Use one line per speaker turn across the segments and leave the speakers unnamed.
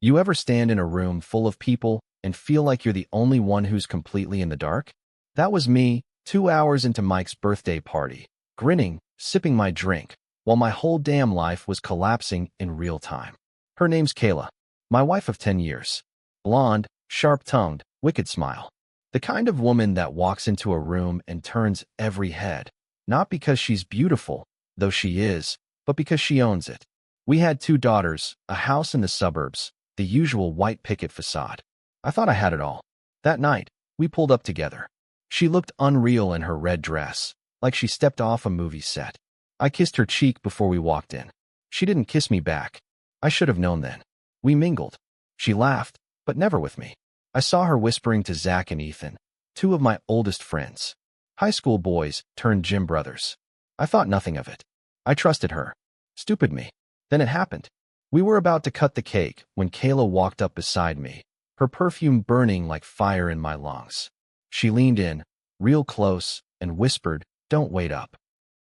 You ever stand in a room full of people and feel like you're the only one who's completely in the dark? That was me, 2 hours into Mike's birthday party, grinning, sipping my drink, while my whole damn life was collapsing in real time. Her name's Kayla, my wife of 10 years. Blonde, sharp-tongued, wicked smile. The kind of woman that walks into a room and turns every head, not because she's beautiful, though she is, but because she owns it. We had 2 daughters, a house in the suburbs, the usual white picket facade. I thought I had it all. That night, we pulled up together. She looked unreal in her red dress, like she stepped off a movie set. I kissed her cheek before we walked in. She didn't kiss me back. I should have known then. We mingled. She laughed, but never with me. I saw her whispering to Zach and Ethan, 2 of my oldest friends. High school boys turned gym brothers. I thought nothing of it. I trusted her. Stupid me. Then it happened. We were about to cut the cake when Kayla walked up beside me, her perfume burning like fire in my lungs. She leaned in, real close, and whispered, "Don't wait up."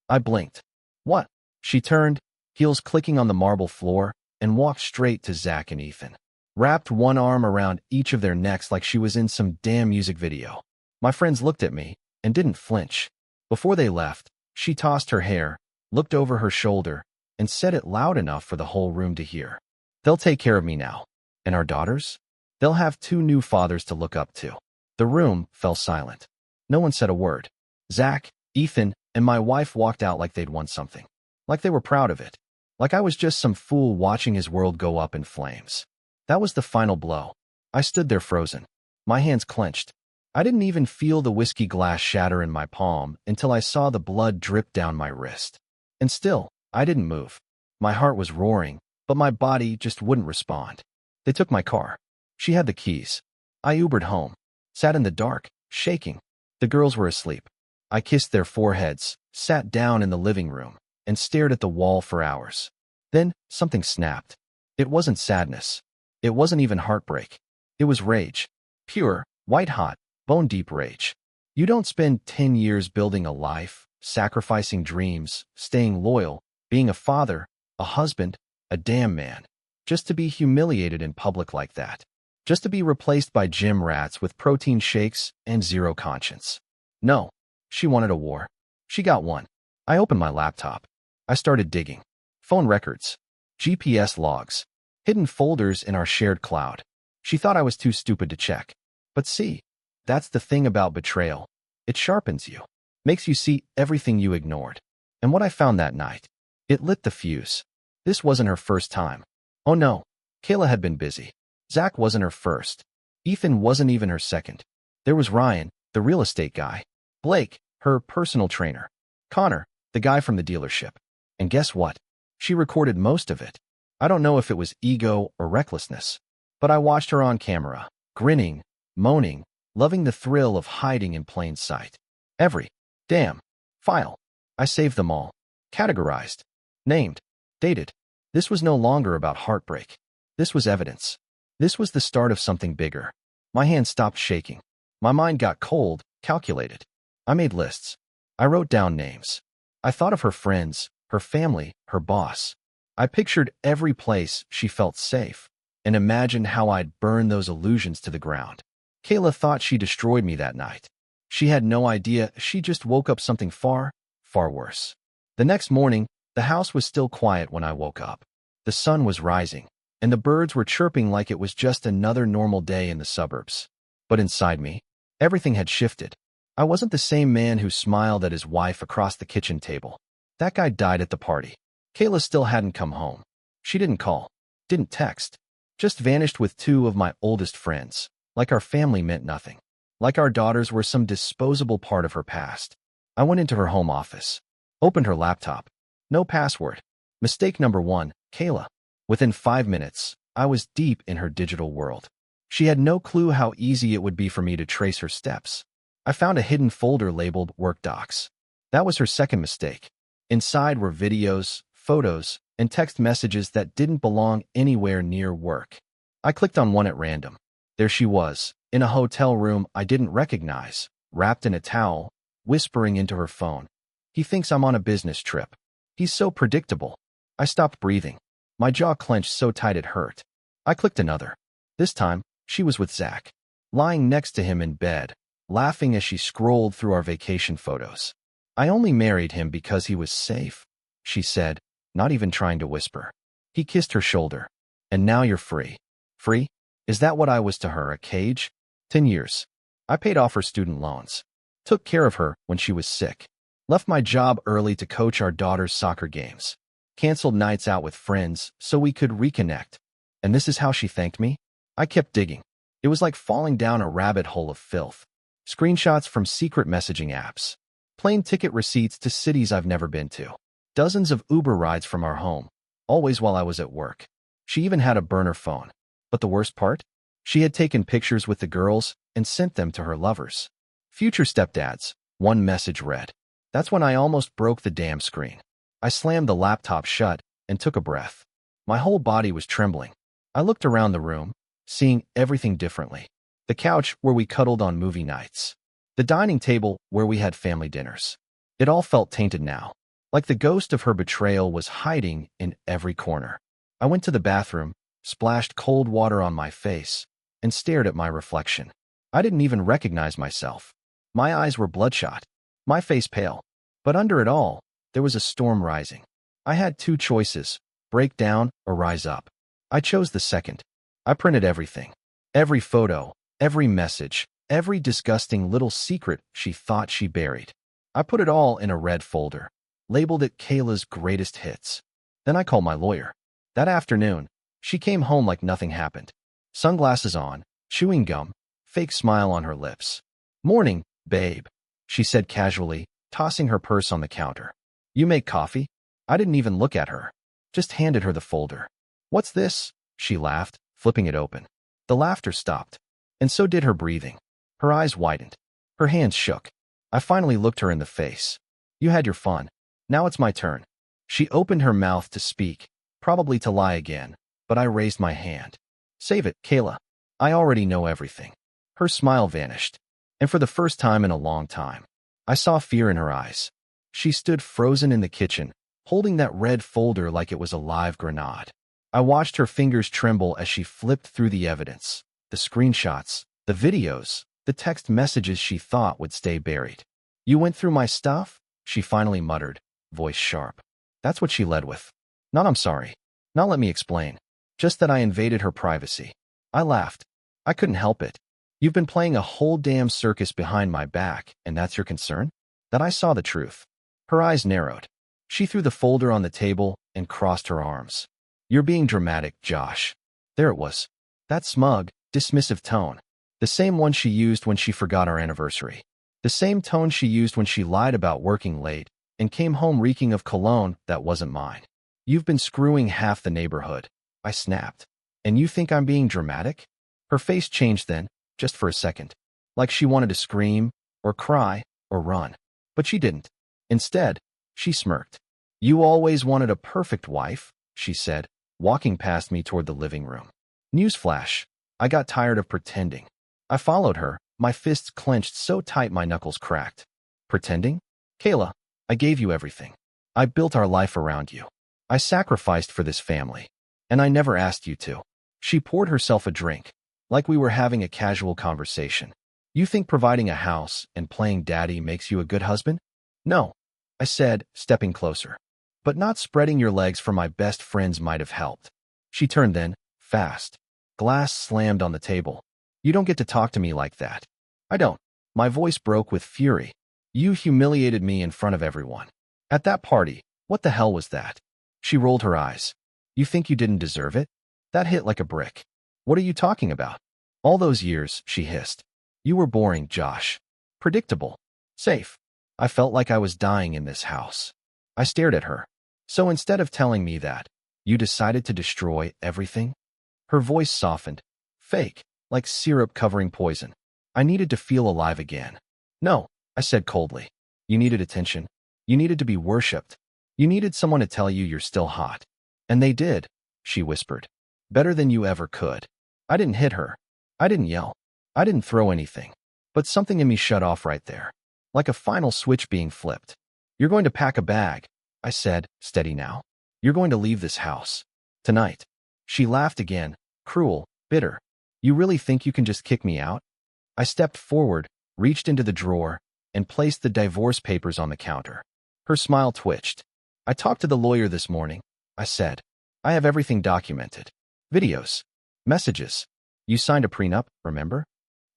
I blinked. What? She turned, heels clicking on the marble floor, and walked straight to Zach and Ethan. Wrapped one arm around each of their necks like she was in some damn music video. My friends looked at me and didn't flinch. Before they left, she tossed her hair, looked over her shoulder, and said it loud enough for the whole room to hear. "They'll take care of me now. And our daughters? They'll have 2 new fathers to look up to." The room fell silent. No one said a word. Zach, Ethan, and my wife walked out like they'd won something. Like they were proud of it. Like I was just some fool watching his world go up in flames. That was the final blow. I stood there frozen. My hands clenched. I didn't even feel the whiskey glass shatter in my palm until I saw the blood drip down my wrist. And still, I didn't move. My heart was roaring, but my body just wouldn't respond. They took my car. She had the keys. I Ubered home. Sat in the dark, shaking. The girls were asleep. I kissed their foreheads, sat down in the living room, and stared at the wall for hours. Then, something snapped. It wasn't sadness. It wasn't even heartbreak. It was rage. Pure, white-hot, bone-deep rage. You don't spend 10 years building a life, sacrificing dreams, staying loyal, being a father, a husband, a damn man, just to be humiliated in public like that. Just to be replaced by gym rats with protein shakes and zero conscience. No, she wanted a war. She got one. I opened my laptop. I started digging. Phone records. GPS logs. Hidden folders in our shared cloud. She thought I was too stupid to check. But see, that's the thing about betrayal. It sharpens you. Makes you see everything you ignored. And what I found that night. It lit the fuse. This wasn't her first time. Oh no, Kayla had been busy. Zach wasn't her first. Ethan wasn't even her second. There was Ryan, the real estate guy. Blake, her personal trainer. Connor, the guy from the dealership. And guess what? She recorded most of it. I don't know if it was ego or recklessness, but I watched her on camera, grinning, moaning, loving the thrill of hiding in plain sight. Every damn file. I saved them all. Categorized. Named. Dated. This was no longer about heartbreak. This was evidence. This was the start of something bigger. My hand stopped shaking. My mind got cold, calculated. I made lists. I wrote down names. I thought of her friends, her family, her boss. I pictured every place she felt safe and imagined how I'd burn those illusions to the ground. Kayla thought she destroyed me that night. She had no idea she just woke up something far, far worse. The next morning, the house was still quiet when I woke up. The sun was rising, and the birds were chirping like it was just another normal day in the suburbs. But inside me, everything had shifted. I wasn't the same man who smiled at his wife across the kitchen table. That guy died at the party. Kayla still hadn't come home. She didn't call, didn't text, just vanished with 2 of my oldest friends, like our family meant nothing, like our daughters were some disposable part of her past. I went into her home office, opened her laptop. No password. Mistake number 1, Kayla. Within 5 minutes, I was deep in her digital world. She had no clue how easy it would be for me to trace her steps. I found a hidden folder labeled Work Docs. That was her second mistake. Inside were videos, photos, and text messages that didn't belong anywhere near work. I clicked on one at random. There she was, in a hotel room I didn't recognize, wrapped in a towel, whispering into her phone. He thinks I'm on a business trip. He's so predictable. I stopped breathing. My jaw clenched so tight it hurt. I clicked another. This time, she was with Zach, lying next to him in bed, laughing as she scrolled through our vacation photos. I only married him because he was safe, she said, not even trying to whisper. He kissed her shoulder. And now you're free. Free? Is that what I was to her, a cage? 10 years. I paid off her student loans. Took care of her when she was sick. Left my job early to coach our daughter's soccer games. Canceled nights out with friends so we could reconnect. And this is how she thanked me? I kept digging. It was like falling down a rabbit hole of filth. Screenshots from secret messaging apps. Plane ticket receipts to cities I've never been to. Dozens of Uber rides from our home. Always while I was at work. She even had a burner phone. But the worst part? She had taken pictures with the girls and sent them to her lovers. Future stepdads. One message read. That's when I almost broke the damn screen. I slammed the laptop shut and took a breath. My whole body was trembling. I looked around the room, seeing everything differently. The couch where we cuddled on movie nights. The dining table where we had family dinners. It all felt tainted now, like the ghost of her betrayal was hiding in every corner. I went to the bathroom, splashed cold water on my face, and stared at my reflection. I didn't even recognize myself. My eyes were bloodshot, my face pale. But under it all, there was a storm rising. I had two choices, break down or rise up. I chose the second. I printed everything. Every photo, every message, every disgusting little secret she thought she buried. I put it all in a red folder, labeled it Kayla's greatest hits. Then I called my lawyer. That afternoon, she came home like nothing happened. Sunglasses on, chewing gum, fake smile on her lips. Morning, babe, she said casually, tossing her purse on the counter. You make coffee? I didn't even look at her. Just handed her the folder. What's this? She laughed, flipping it open. The laughter stopped, and so did her breathing. Her eyes widened. Her hands shook. I finally looked her in the face. You had your fun. Now it's my turn. She opened her mouth to speak, probably to lie again, but I raised my hand. Save it, Kayla. I already know everything. Her smile vanished, and for the first time in a long time, I saw fear in her eyes. She stood frozen in the kitchen, holding that red folder like it was a live grenade. I watched her fingers tremble as she flipped through the evidence, the screenshots, the videos, the text messages she thought would stay buried. You went through my stuff? She finally muttered, voice sharp. That's what she led with. Not I'm sorry. Not let me explain. Just that I invaded her privacy. I laughed. I couldn't help it. You've been playing a whole damn circus behind my back, and that's your concern? That I saw the truth. Her eyes narrowed. She threw the folder on the table and crossed her arms. You're being dramatic, Josh. There it was. That smug, dismissive tone. The same one she used when she forgot our anniversary. The same tone she used when she lied about working late and came home reeking of cologne that wasn't mine. You've been screwing half the neighborhood. I snapped. And you think I'm being dramatic? Her face changed then, just for a second. Like she wanted to scream, or cry, or run. But she didn't. Instead, she smirked. You always wanted a perfect wife, she said, walking past me toward the living room. Newsflash. I got tired of pretending. I followed her, my fists clenched so tight my knuckles cracked. Pretending? Kayla, I gave you everything. I built our life around you. I sacrificed for this family. And I never asked you to. She poured herself a drink, like we were having a casual conversation. You think providing a house and playing daddy makes you a good husband? No, I said, stepping closer. But not spreading your legs for my best friends might have helped. She turned then, fast. Glass slammed on the table. You don't get to talk to me like that. I don't. My voice broke with fury. You humiliated me in front of everyone. At that party, what the hell was that? She rolled her eyes. You think you didn't deserve it? That hit like a brick. What are you talking about? All those years, she hissed. You were boring, Josh. Predictable. Safe. I felt like I was dying in this house. I stared at her. So instead of telling me that, you decided to destroy everything? Her voice softened. Fake, like syrup covering poison. I needed to feel alive again. No, I said coldly. You needed attention. You needed to be worshipped. You needed someone to tell you you're still hot. And they did, she whispered. Better than you ever could. I didn't hit her. I didn't yell. I didn't throw anything. But something in me shut off right there. Like a final switch being flipped. You're going to pack a bag, I said, steady now. You're going to leave this house. Tonight. She laughed again, cruel, bitter. You really think you can just kick me out? I stepped forward, reached into the drawer, and placed the divorce papers on the counter. Her smile twitched. I talked to the lawyer this morning, I said. I have everything documented. Videos. Messages. You signed a prenup, remember?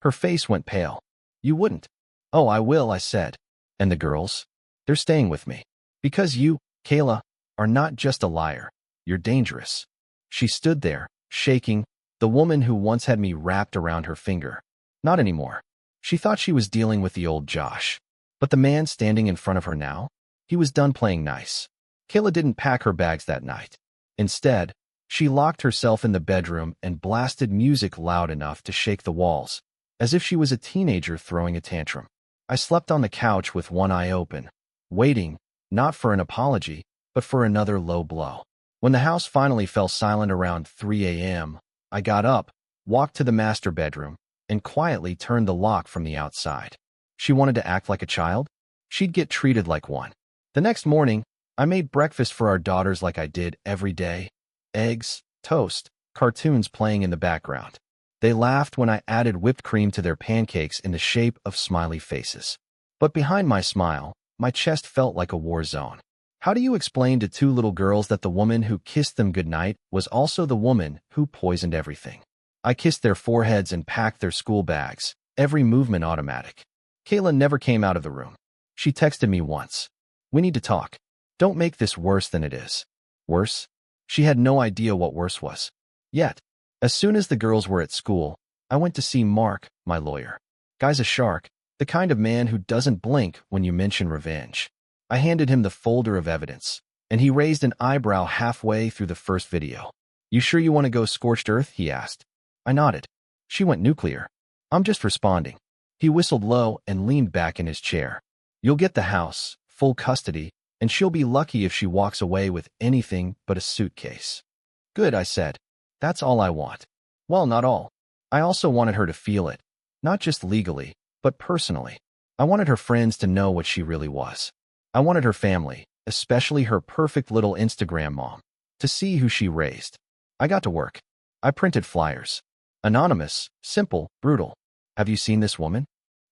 Her face went pale. You wouldn't. Oh, I will, I said. And the girls? They're staying with me. Because you, Kayla, are not just a liar. You're dangerous. She stood there, shaking, the woman who once had me wrapped around her finger. Not anymore. She thought she was dealing with the old Josh. But the man standing in front of her now? He was done playing nice. Kayla didn't pack her bags that night. Instead, she locked herself in the bedroom and blasted music loud enough to shake the walls, as if she was a teenager throwing a tantrum. I slept on the couch with one eye open, waiting, not for an apology, but for another low blow. When the house finally fell silent around 3 a.m., I got up, walked to the master bedroom, and quietly turned the lock from the outside. She wanted to act like a child? She'd get treated like one. The next morning, I made breakfast for our daughters like I did every day. Eggs, toast, cartoons playing in the background. They laughed when I added whipped cream to their pancakes in the shape of smiley faces. But behind my smile, my chest felt like a war zone. How do you explain to two little girls that the woman who kissed them goodnight was also the woman who poisoned everything? I kissed their foreheads and packed their school bags, every movement automatic. Kayla never came out of the room. She texted me once. We need to talk. Don't make this worse than it is. Worse? She had no idea what worse was. Yet, as soon as the girls were at school, I went to see Mark, my lawyer. Guy's a shark, the kind of man who doesn't blink when you mention revenge. I handed him the folder of evidence, and he raised an eyebrow halfway through the first video. You sure you want to go scorched earth? He asked. I nodded. She went nuclear. I'm just responding. He whistled low and leaned back in his chair. You'll get the house, full custody, and she'll be lucky if she walks away with anything but a suitcase. Good, I said. That's all I want. Well, not all. I also wanted her to feel it, not just legally, but personally. I wanted her friends to know what she really was. I wanted her family, especially her perfect little Instagram mom, to see who she raised. I got to work. I printed flyers. Anonymous, simple, brutal. Have you seen this woman?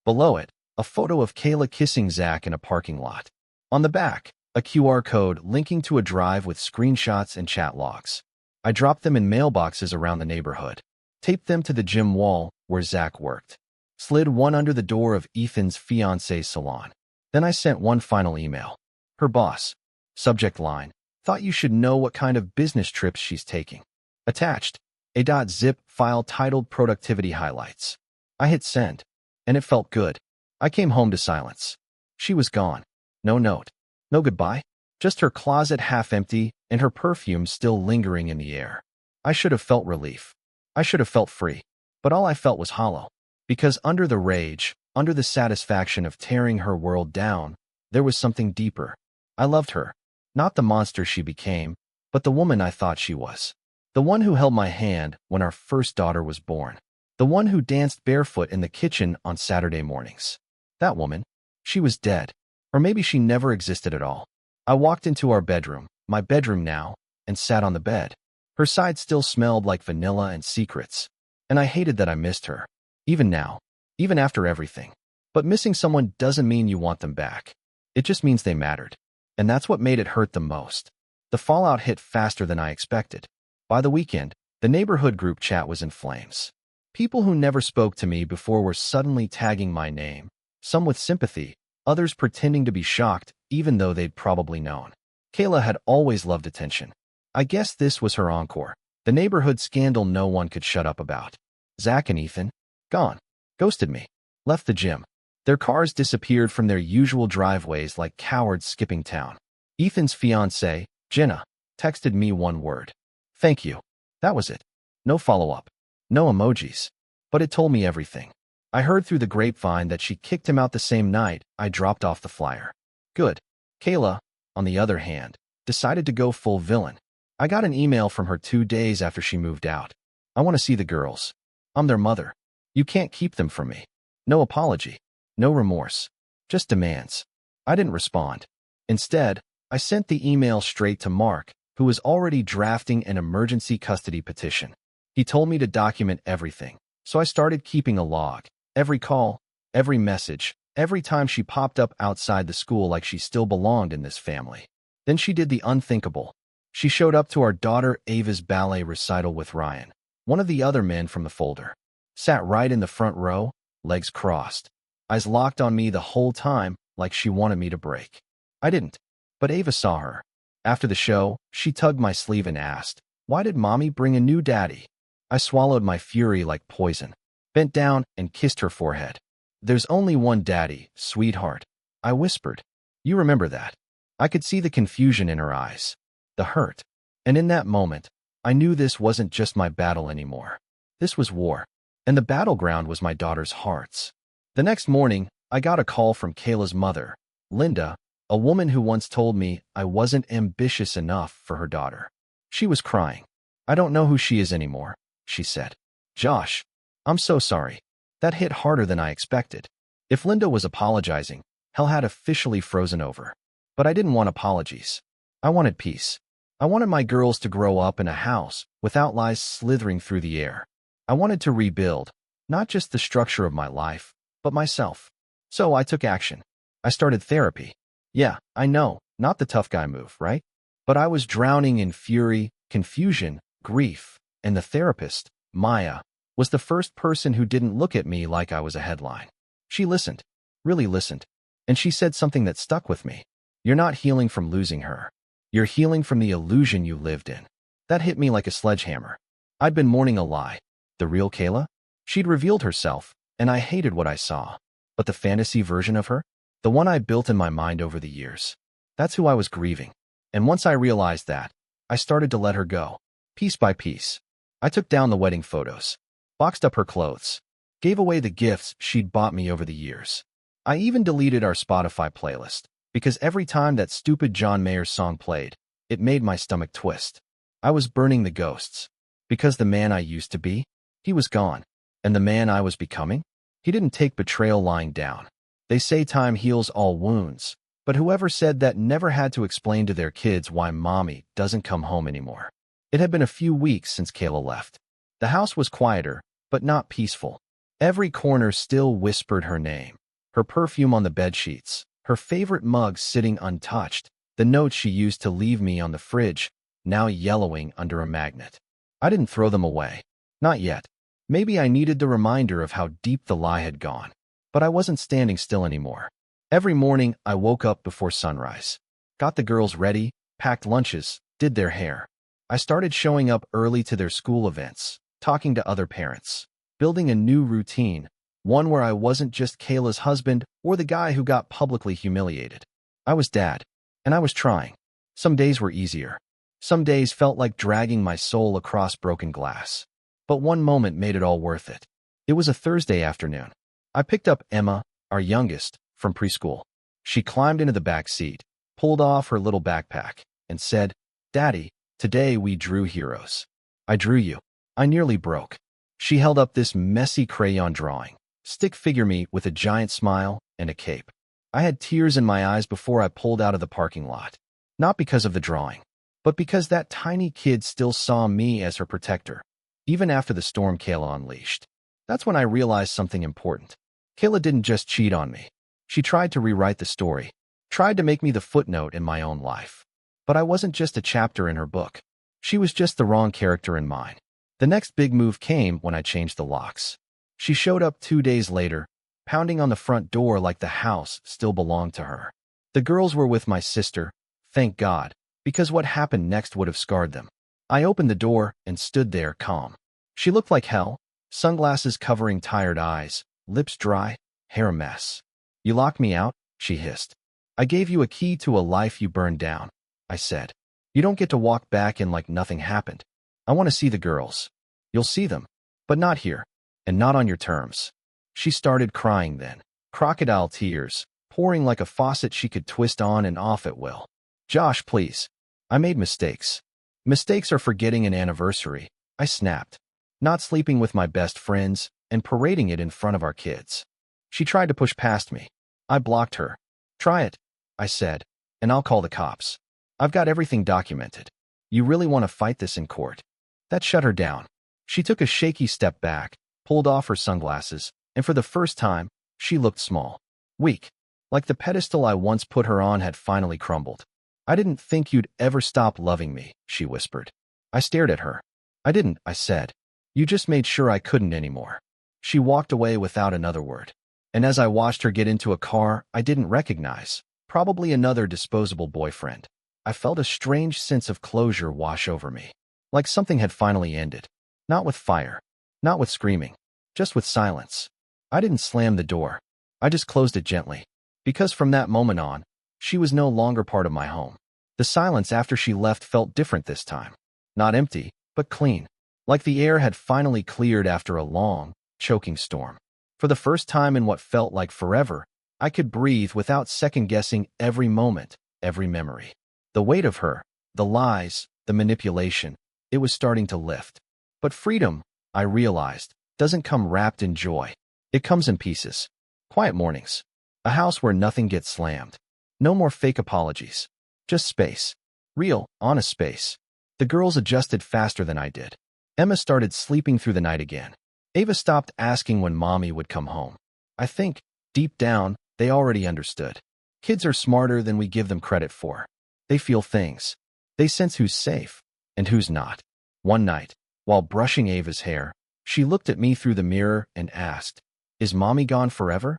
Below it, a photo of Kayla kissing Zach in a parking lot. On the back, a QR code linking to a drive with screenshots and chat logs. I dropped them in mailboxes around the neighborhood, taped them to the gym wall where Zach worked, slid one under the door of Ethan's fiance's salon. Then I sent one final email. Her boss. Subject line. Thought you should know what kind of business trips she's taking. Attached. A .zip file titled Productivity Highlights. I hit send, and it felt good. I came home to silence. She was gone. No note. No goodbye. Just her closet half empty and her perfume still lingering in the air. I should have felt relief. I should have felt free. But all I felt was hollow. Because under the rage, under the satisfaction of tearing her world down, there was something deeper. I loved her. Not the monster she became, but the woman I thought she was. The one who held my hand when our first daughter was born. The one who danced barefoot in the kitchen on Saturday mornings. That woman. She was dead. Or maybe she never existed at all. I walked into our bedroom, my bedroom now, and sat on the bed. Her side still smelled like vanilla and secrets. And I hated that I missed her. Even now. Even after everything. But missing someone doesn't mean you want them back. It just means they mattered. And that's what made it hurt the most. The fallout hit faster than I expected. By the weekend, the neighborhood group chat was in flames. People who never spoke to me before were suddenly tagging my name, some with sympathy, others pretending to be shocked even though they'd probably known. Kayla had always loved attention. I guess this was her encore. The neighborhood scandal no one could shut up about. Zach and Ethan, gone. Ghosted me. Left the gym. Their cars disappeared from their usual driveways like cowards skipping town. Ethan's fiancée, Jenna, texted me one word. Thank you. That was it. No follow-up. No emojis. But it told me everything. I heard through the grapevine that she kicked him out the same night I dropped off the flyer. Good. Kayla, on the other hand, decided to go full villain. I got an email from her 2 days after she moved out. I want to see the girls. I'm their mother. You can't keep them from me. No apology. No remorse. Just demands. I didn't respond. Instead, I sent the email straight to Mark, who was already drafting an emergency custody petition. He told me to document everything, so I started keeping a log. Every call, every message, every time she popped up outside the school like she still belonged in this family. Then she did the unthinkable. She showed up to our daughter Ava's ballet recital with Ryan, one of the other men from the folder. Sat right in the front row, legs crossed, eyes locked on me the whole time like she wanted me to break. I didn't, but Ava saw her. After the show, she tugged my sleeve and asked, "Why did Mommy bring a new daddy?" I swallowed my fury like poison, bent down and kissed her forehead. "There's only one daddy, sweetheart," I whispered. "You remember that." I could see the confusion in her eyes, the hurt. And in that moment, I knew this wasn't just my battle anymore. This was war, and the battleground was my daughter's hearts. The next morning, I got a call from Kayla's mother, Linda, a woman who once told me I wasn't ambitious enough for her daughter. She was crying. "I don't know who she is anymore," she said. "Josh, I'm so sorry." That hit harder than I expected. If Linda was apologizing, hell had officially frozen over. But I didn't want apologies. I wanted peace. I wanted my girls to grow up in a house without lies slithering through the air. I wanted to rebuild, not just the structure of my life, but myself. So I took action. I started therapy. Yeah, I know, not the tough guy move, right? But I was drowning in fury, confusion, grief, and the therapist, Maya, was the first person who didn't look at me like I was a headline. She listened, really listened, and she said something that stuck with me. "You're not healing from losing her. You're healing from the illusion you lived in." That hit me like a sledgehammer. I'd been mourning a lie. The real Kayla? She'd revealed herself, and I hated what I saw. But the fantasy version of her? The one I built in my mind over the years. That's who I was grieving. And once I realized that, I started to let her go, piece by piece. I took down the wedding photos, boxed up her clothes, gave away the gifts she'd bought me over the years. I even deleted our Spotify playlist, because every time that stupid John Mayer song played, it made my stomach twist. I was burning the ghosts. Because the man I used to be, he was gone. And the man I was becoming, he didn't take betrayal lying down. They say time heals all wounds, but whoever said that never had to explain to their kids why Mommy doesn't come home anymore. It had been a few weeks since Kayla left. The house was quieter, but not peaceful. Every corner still whispered her name, her perfume on the bedsheets, her favorite mug sitting untouched, the notes she used to leave me on the fridge, now yellowing under a magnet. I didn't throw them away. Not yet. Maybe I needed the reminder of how deep the lie had gone. But I wasn't standing still anymore. Every morning, I woke up before sunrise, got the girls ready, packed lunches, did their hair. I started showing up early to their school events, talking to other parents, building a new routine, one where I wasn't just Kayla's husband or the guy who got publicly humiliated. I was dad, and I was trying. Some days were easier. Some days felt like dragging my soul across broken glass. But one moment made it all worth it. It was a Thursday afternoon. I picked up Emma, our youngest, from preschool. She climbed into the back seat, pulled off her little backpack, and said, "Daddy, today we drew heroes." "I drew you." I nearly broke. She held up this messy crayon drawing, stick figure me with a giant smile and a cape. I had tears in my eyes before I pulled out of the parking lot. Not because of the drawing, but because that tiny kid still saw me as her protector, even after the storm Kayla unleashed. That's when I realized something important. Kayla didn't just cheat on me. She tried to rewrite the story, tried to make me the footnote in my own life. But I wasn't just a chapter in her book. She was just the wrong character in mine. The next big move came when I changed the locks. She showed up 2 days later, pounding on the front door like the house still belonged to her. The girls were with my sister, thank God, because what happened next would have scarred them. I opened the door and stood there calm. She looked like hell, sunglasses covering tired eyes, lips dry, hair a mess. "You locked me out?" she hissed. "I gave you a key to a life you burned down," I said. "You don't get to walk back in like nothing happened. I want to see the girls." "You'll see them, but not here, and not on your terms." She started crying then, crocodile tears, pouring like a faucet she could twist on and off at will. "Josh, please. I made mistakes." "Mistakes are forgetting an anniversary," I snapped. "Not sleeping with my best friends and parading it in front of our kids." She tried to push past me. I blocked her. "Try it," I said, "and I'll call the cops. I've got everything documented. You really want to fight this in court?" That shut her down. She took a shaky step back, pulled off her sunglasses, and for the first time, she looked small. Weak. Like the pedestal I once put her on had finally crumbled. "I didn't think you'd ever stop loving me," she whispered. I stared at her. "I didn't," I said. "You just made sure I couldn't anymore." She walked away without another word. And as I watched her get into a car I didn't recognize, probably another disposable boyfriend, I felt a strange sense of closure wash over me. Like something had finally ended. Not with fire. Not with screaming. Just with silence. I didn't slam the door. I just closed it gently. Because from that moment on, she was no longer part of my home. The silence after she left felt different this time. Not empty, but clean. Like the air had finally cleared after a long, choking storm. For the first time in what felt like forever, I could breathe without second-guessing every moment, every memory. The weight of her, the lies, the manipulation, it was starting to lift. But freedom, I realized, doesn't come wrapped in joy. It comes in pieces. Quiet mornings. A house where nothing gets slammed. No more fake apologies. Just space. Real, honest space. The girls adjusted faster than I did. Emma started sleeping through the night again. Ava stopped asking when Mommy would come home. I think, deep down, they already understood. Kids are smarter than we give them credit for. They feel things. They sense who's safe and who's not. One night, while brushing Ava's hair, she looked at me through the mirror and asked, "Is Mommy gone forever?"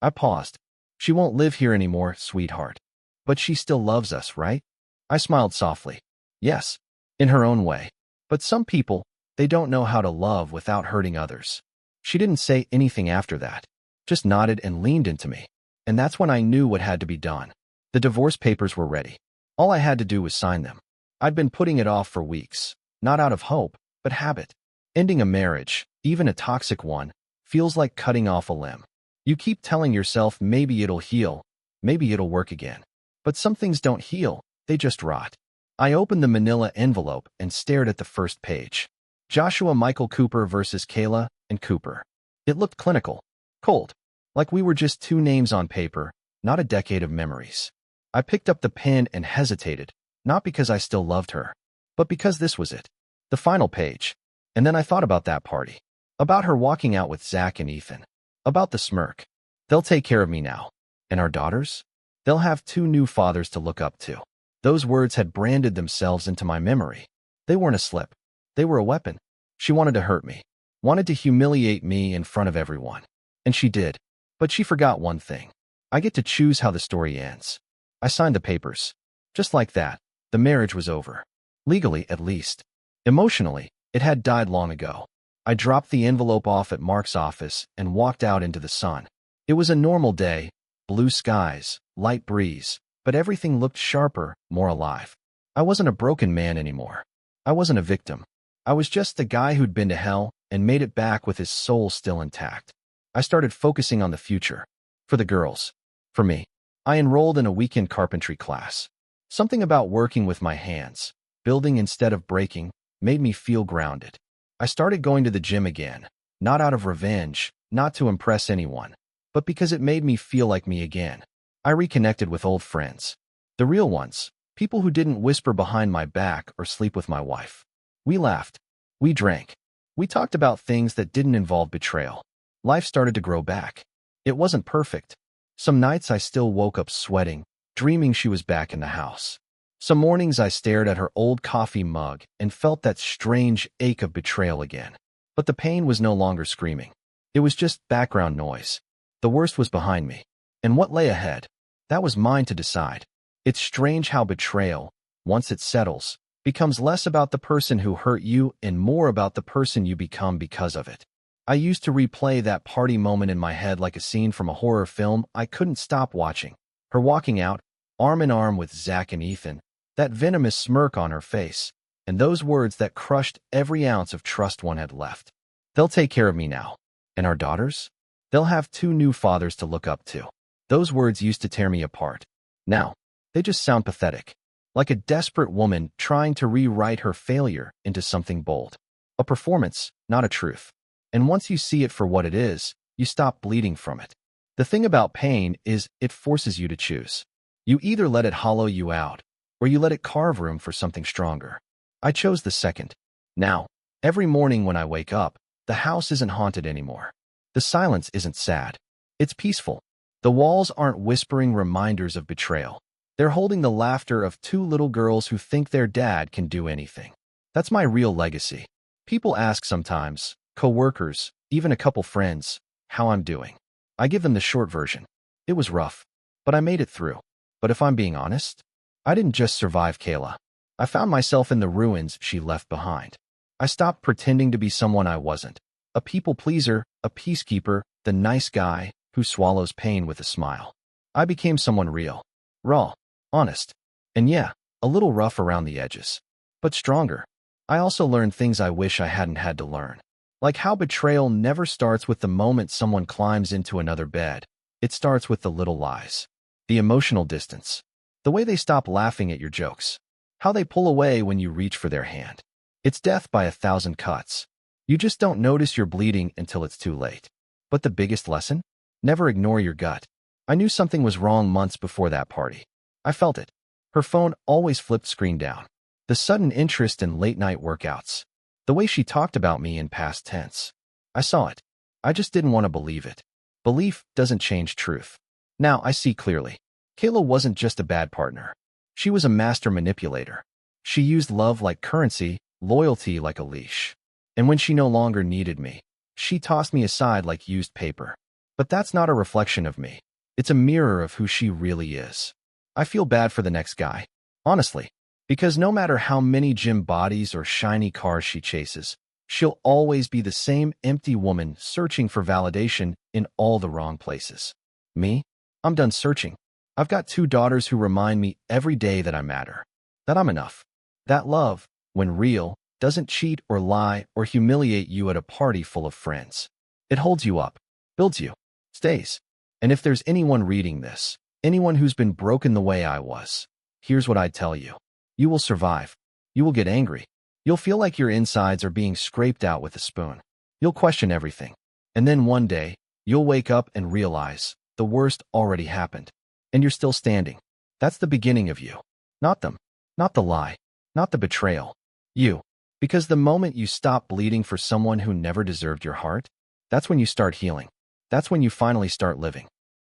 I paused. "She won't live here anymore, sweetheart. But she still loves us, right?" I smiled softly. "Yes, in her own way. But some people, they don't know how to love without hurting others." She didn't say anything after that, just nodded and leaned into me. And that's when I knew what had to be done. The divorce papers were ready. All I had to do was sign them. I'd been putting it off for weeks, not out of hope, but habit. Ending a marriage, even a toxic one, feels like cutting off a limb. You keep telling yourself maybe it'll heal, maybe it'll work again. But some things don't heal, they just rot. I opened the manila envelope and stared at the first page. Joshua Michael Cooper versus Kayla and Cooper. It looked clinical, cold, like we were just two names on paper, not a decade of memories. I picked up the pen and hesitated, not because I still loved her, but because this was it. The final page. And then I thought about that party. About her walking out with Zach and Ethan. About the smirk. "They'll take care of me now. And our daughters? They'll have two new fathers to look up to." Those words had branded themselves into my memory. They weren't a slip. They were a weapon. She wanted to hurt me. Wanted to humiliate me in front of everyone. And she did. But she forgot one thing. I get to choose how the story ends. I signed the papers. Just like that, the marriage was over. Legally, at least. Emotionally, it had died long ago. I dropped the envelope off at Mark's office and walked out into the sun. It was a normal day, blue skies, light breeze, but everything looked sharper, more alive. I wasn't a broken man anymore. I wasn't a victim. I was just the guy who'd been to hell and made it back with his soul still intact. I started focusing on the future. For the girls. For me. I enrolled in a weekend carpentry class. Something about working with my hands, building instead of breaking, made me feel grounded. I started going to the gym again, not out of revenge, not to impress anyone, but because it made me feel like me again. I reconnected with old friends. The real ones, people who didn't whisper behind my back or sleep with my wife. We laughed. We drank. We talked about things that didn't involve betrayal. Life started to grow back. It wasn't perfect. Some nights I still woke up sweating, dreaming she was back in the house. Some mornings I stared at her old coffee mug and felt that strange ache of betrayal again. But the pain was no longer screaming. It was just background noise. The worst was behind me. And what lay ahead? That was mine to decide. It's strange how betrayal, once it settles, becomes less about the person who hurt you and more about the person you become because of it. I used to replay that party moment in my head like a scene from a horror film I couldn't stop watching. Her walking out, arm in arm with Zach and Ethan, that venomous smirk on her face, and those words that crushed every ounce of trust one had left. "They'll take care of me now. And our daughters? They'll have two new fathers to look up to." Those words used to tear me apart. Now, they just sound pathetic. Like a desperate woman trying to rewrite her failure into something bold. A performance, not a truth. And once you see it for what it is, you stop bleeding from it. The thing about pain is it forces you to choose. You either let it hollow you out, or you let it carve room for something stronger. I chose the second. Now, Every morning when I wake up, the house isn't haunted anymore. The silence isn't sad. It's peaceful. The walls aren't whispering reminders of betrayal. They're holding the laughter of two little girls who think their dad can do anything. That's my real legacy. People ask sometimes, coworkers, even a couple friends, how I'm doing. I give them the short version. It was rough, but I made it through. But if I'm being honest, I didn't just survive Kayla. I found myself in the ruins she left behind. I stopped pretending to be someone I wasn't. A people pleaser, a peacekeeper, the nice guy who swallows pain with a smile. I became someone real, raw, honest, and yeah, a little rough around the edges, but stronger. I also learned things I wish I hadn't had to learn. Like how betrayal never starts with the moment someone climbs into another bed. It starts with the little lies. The emotional distance. The way they stop laughing at your jokes. How they pull away when you reach for their hand. It's death by 1,000 cuts. You just don't notice you're bleeding until it's too late. But the biggest lesson? Never ignore your gut. I knew something was wrong months before that party. I felt it. Her phone always flipped screen down. The sudden interest in late-night workouts. The way she talked about me in past tense. I saw it. I just didn't want to believe it. Belief doesn't change truth. Now I see clearly. Kayla wasn't just a bad partner. She was a master manipulator. She used love like currency, loyalty like a leash. And when she no longer needed me, she tossed me aside like used paper. But that's not a reflection of me. It's a mirror of who she really is. I feel bad for the next guy, honestly, because no matter how many gym bodies or shiny cars she chases, she'll always be the same empty woman searching for validation in all the wrong places. Me? I'm done searching. I've got 2 daughters who remind me every day that I matter, that I'm enough. That love, when real, doesn't cheat or lie or humiliate you at a party full of friends. It holds you up, builds you, stays. And if there's anyone reading this, anyone who's been broken the way I was, here's what I'd tell you. You will survive. You will get angry. You'll feel like your insides are being scraped out with a spoon. You'll question everything. And then one day, you'll wake up and realize the worst already happened. And you're still standing. That's the beginning of you. Not them. Not the lie. Not the betrayal. You. Because the moment you stop bleeding for someone who never deserved your heart, that's when you start healing. That's when you finally start living.